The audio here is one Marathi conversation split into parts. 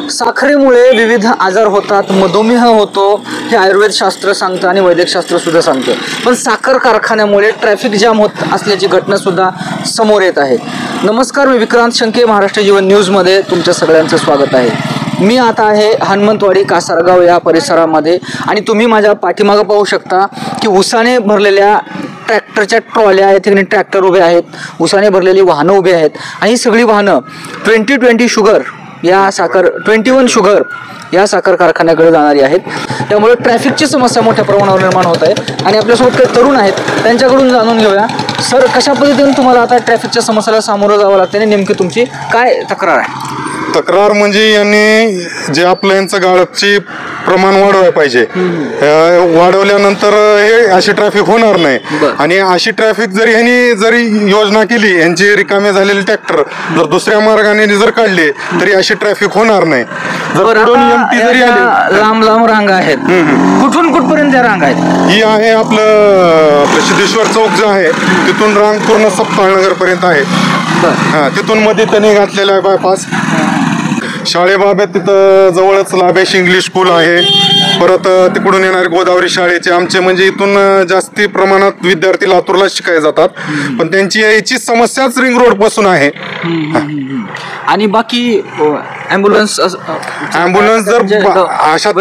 साखरेमुळे विविध आजार होतात, मधुमेह होतो हे आयुर्वेद शास्त्र सांगतं आणि वैद्यकशास्त्र सुद्धा सांगतं. पण साखर कारखान्यामुळे ट्रॅफिक जाम होत असल्याची घटना सुद्धा समोर येत आहे. नमस्कार, मी विक्रांत शंके, महाराष्ट्र जीवन न्यूजमध्ये तुमच्या सगळ्यांचं स्वागत आहे. मी आता आहे हनुमंतवाडी कासारगाव या परिसरामध्ये आणि तुम्ही माझ्या पाठीमागं पाहू शकता की उसाने भरलेल्या ट्रॅक्टरच्या ट्रॉल्या या ठिकाणी ट्रॅक्टर उभे आहेत, उसाने भरलेली वाहनं उभी आहेत आणि ही सगळी वाहनं 2020 शुगर या 21 शुगर या साखर कारखान्याकडे जाणारी आहेत. त्यामुळे ट्रॅफिकची समस्या मोठ्या प्रमाणावर निर्माण होत आहे आणि आपल्यासोबत काही तरुण आहेत, त्यांच्याकडून जाणून घेऊया. सर, कशा पद्धतीने तुम्हाला आता ट्रॅफिकच्या समस्येला सामोरं जावं लागतं आणि नेमकी तुमची काय तक्रार आहे? तक्रार म्हणजे यांनी जे आपलं यांचं गाळपची प्रमाण वाढवायला पाहिजे. वाढवल्यानंतर हे अशी ट्रॅफिक होणार नाही. आणि अशी ट्रॅफिक जरी योजना केली, यांची रिकामे झालेले ट्रॅक्टर जर दुसऱ्या मार्गाने जर काढले तरी अशी ट्रॅफिक होणार नाही. जर लांब लांब रांगा आहेत, कुठून कुठपर्यंत त्या रांगा आहेत? ही आहे आपलं सिद्धेश्वर चौक जो आहे तिथून रांग पूर्ण सप्ताळनगर पर्यंत आहे. तिथून मध्ये त्यांनी घातलेला आहे बायपास. शाळेबाबत तिथं जवळच लाभेश इंग्लिश स्कूल आहे. परत तिकडून येणारे गोदावरी शाळेचे आमचे म्हणजे इथून जास्ती प्रमाणात विद्यार्थी लातूरला शिकायला जातात. पण त्यांची याची समस्याच रिंग रोड पासून आहे. आणि बाकी ॲम्ब्युलन्स जर अशा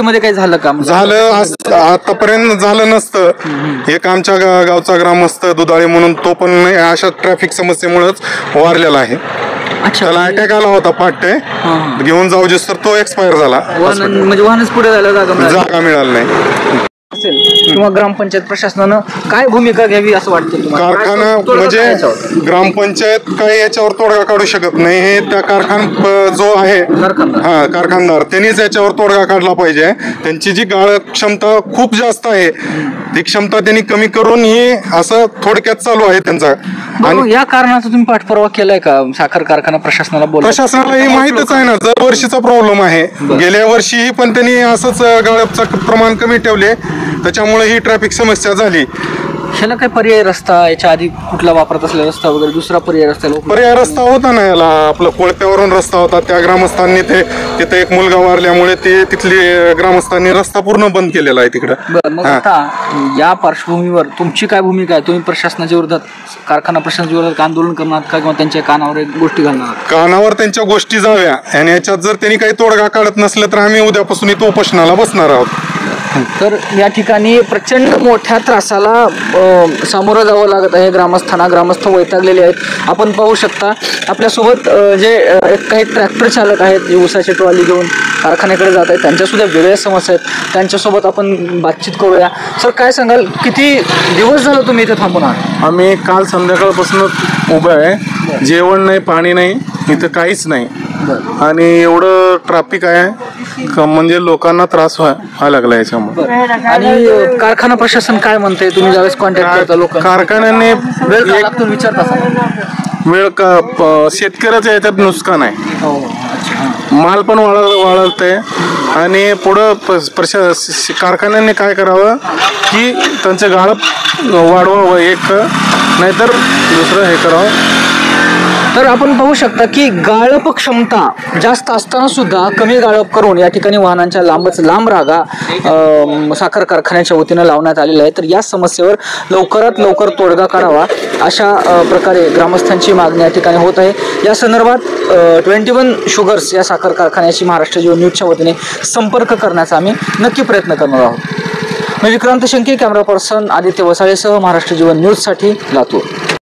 मध्ये काही झालं का? झालं आतापर्यंत झालं नसतं. एक आमच्या गावचा ग्रामस्थ दुधाळे म्हणून, तो पण अशा ट्रॅफिक समस्येमुळेच वारलेला आहे. त्याला अटॅक आला होता, पाटे घेऊन जाऊ तर तो एक्सपायर झाला. म्हणजे वाहनच पुढे जायला जागा मिळाली नाही. किंवा ग्रामपंचायत प्रशासनानं काय भूमिका घ्यावी असं वाटतं तुम्हाला? कारखाना म्हणजे ग्रामपंचायत काही याच्यावर तोडगा काढू शकत नाही. हे त्या कारखाना जो आहे कारखानदार त्यांनीच याच्यावर तोडगा काढला पाहिजे. त्यांची जी गाळ क्षमता खूप जास्त आहे, ती क्षमता त्यांनी कमी करून ही असं थोडक्यात चालू आहे त्यांचा. आणि या कारणाचा तुम्ही पाठपुरावा केलाय का साखर कारखाना प्रशासनाला? प्रशासनाला हे माहितच आहे ना, दरवर्षीचा प्रॉब्लेम आहे. गेल्या वर्षीही पण त्यांनी असंच गाळपचं प्रमाण कमी ठेवले, त्याच्यामुळे ही ट्रॅफिक समस्या झाली. ह्याला काय पर्याय रस्ता, याच्या आधी कुठला वापरत असलेला रस्ता वगैरे दुसरा पर्याय रस्ता होता ना याला? आपलं कोळप्यावरून रस्ता होता, त्या ग्रामस्थांनी तिथे एक मुलगा वारल्यामुळे तिथली ग्रामस्थांनी रस्ता पूर्ण बंद केलेला आहे तिकडं. मग आता या पार्श्वभूमीवर तुमची काय भूमिका आहे? तुम्ही प्रशासनाच्या विरोधात, कारखाना प्रशासनाच्या विरोधात आंदोलन करणार का, किंवा त्यांच्या कानावर गोष्टी घालणार? कानावर त्यांच्या गोष्टी जाव्या आणि याच्यात जर त्यांनी काही तोडगा काढत नसलं तर आम्ही उद्यापासून इथं उपोषणाला बसणार आहोत. तर या ठिकाणी प्रचंड मोठ्या त्रासाला सामोरं जावं लागत आहे ग्रामस्थांना. ग्रामस्थ वैतागलेले आहेत. आपण पाहू शकता आपल्यासोबत जे काही ट्रॅक्टर चालक आहेत, जे ऊसाची ट्रॉली घेऊन कारखान्याकडे जात आहेत, त्यांच्यासुद्धा वेगळ्या समस्या आहेत. त्यांच्यासोबत आपण बातचीत करूया. सर, काय सांगाल, किती दिवस झालं तुम्ही इथे थांबून आहात? आम्ही काल संध्याकाळपासून उभं आहे. जेवण नाही, पाणी नाही, इथं काहीच नाही. आणि एवढं ट्रॅफिक आहे म्हणजे लोकांना त्रास व्हायला लागला याच्यामुळे. आणि कारखाना प्रशासन काय म्हणते? तुम्ही ज्यावेळेस कॉन्टॅक्ट करता लोक, कारखान्याने वेळ का शेतकऱ्याच्या याच्यात नुकसान आहे. माल पण वाढवते आणि पुढं कारखान्याने काय करावं की त्यांचं गाळप वाढवावं एक, नाहीतर दुसरं हे करावं. तर आपण पाहू शकता की गाळप क्षमता जास्त असताना सुद्धा कमी गाळप करून या ठिकाणी वाहनांच्या लांब रागा साखर कारखान्याच्या वतीनं लावण्यात आलेल्या आहे. तर या समस्येवर लवकरात लवकर तोडगा काढावा अशा प्रकारे ग्रामस्थांची मागणी या ठिकाणी होत आहे. या संदर्भात 21 शुगर्स या साखर कारखान्याची महाराष्ट्र जीवन न्यूजच्या वतीने संपर्क करण्याचा आम्ही नक्की प्रयत्न करणार आहोत. मी विक्रांत शंके, कॅमेरा पर्सन आदित्य वसाळेसह महाराष्ट्र जीवन न्यूजसाठी लातूर.